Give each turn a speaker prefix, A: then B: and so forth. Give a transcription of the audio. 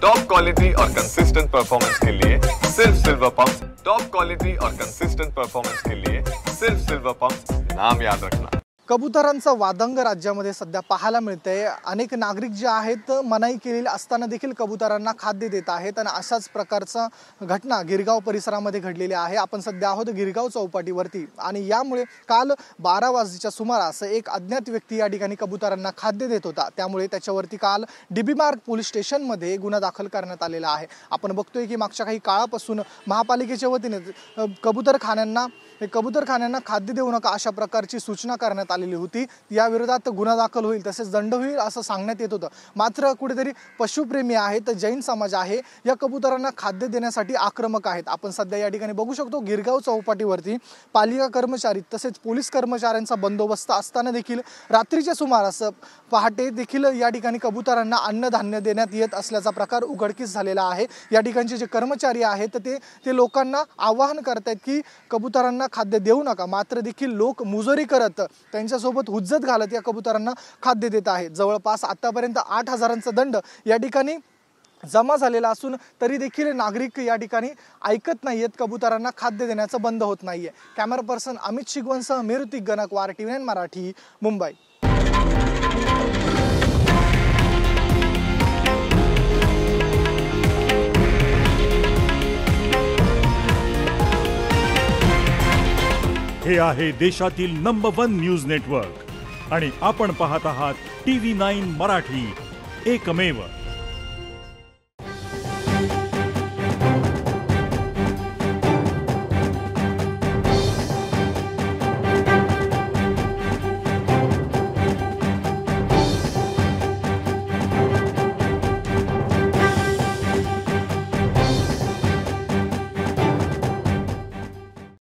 A: Top quality और consistent performance के लिए सिर्फ सिल्वर पंप्स। टॉप क्वालिटी और कंसिस्टेंट परफॉर्मेंस के लिए सिर्फ सिल्वर पंप्स, नाम याद रखना।
B: कबुतरांचा वादंग राज्यामध्ये सध्या पाहायला मिळते। अनेक नागरिक जे आहेत मनाई केलेली असताना देखील कबुतरांना खाद्य देत आहेत आणि अशाच प्रकारचा घटना गिरगाव परिसरामध्ये घडलेली आहे। आपण सध्या आहोत गिरगाव चौपाटीवरती आणि यामुळे काल 12 वाजताच्या सुमारास एक अज्ञात व्यक्ती या ठिकाणी कबुतरांना खाद्य देत होता। त्यामुळे त्याच्यावरती काल डीबी मार्ग पोलीस स्टेशनमध्ये गुन्हा दाखल करण्यात आलेला आहे। आपण बघतोय की मागच्या काही काळापासून महापालिकेच्या वतीने कबूतरखान्यांना खाद्य देऊ नका अशा प्रकारची सूचना करण्यात आलेली होती। या विरोधात गुन्हा दाखल होईल तसेच दंड होईल असं सांगण्यात येत होतं। मात्र कुठेतरी पशुप्रेमी आहेत, जैन समाज आहे, या कबुतरांना खाद्य देण्यासाठी आक्रमक आहेत। आपण सध्या या ठिकाणी बघू शकतो गिरगाव चौपाटीवरती पालिका कर्मचारी तसेच पोलीस कर्मचाऱ्यांचा बंदोबस्त असताना देखील रात्रीच्या सुमारास पहाटे देखील या ठिकाणी कबुतरांना अन्नधान्य देण्यात येत असल्याचा प्रकार उघडकीस झालेला आहे। या ठिकाणचे जे कर्मचारी आहेत ते लोकांना आवाहन करतात की कबुतरांना खाद्य देऊ नका, मात्र देखील लोक मुजोरी करत त्यांच्यासोबत हुज्जत घालत या कबुतरांना खाद्य देत आहेत। जवळपास आतापर्यंत 8,000चा दंड या ठिकाणी जमा झालेला असून तरी देखील नागरिक या ठिकाणी ऐकत नाहीयेत, कबुतरांना खाद्य देण्याचं बंद होत नाहीये। कॅमेरा पर्सन अमित शिगवणसह मी ऋतिक गणकवार, TV9 मराठी, मुंबई।
C: हे आहे देशातील नंबर 1 न्यूज नेटवर्क आणि आपण पाहत आहात TV9 मराठी, एकमेव।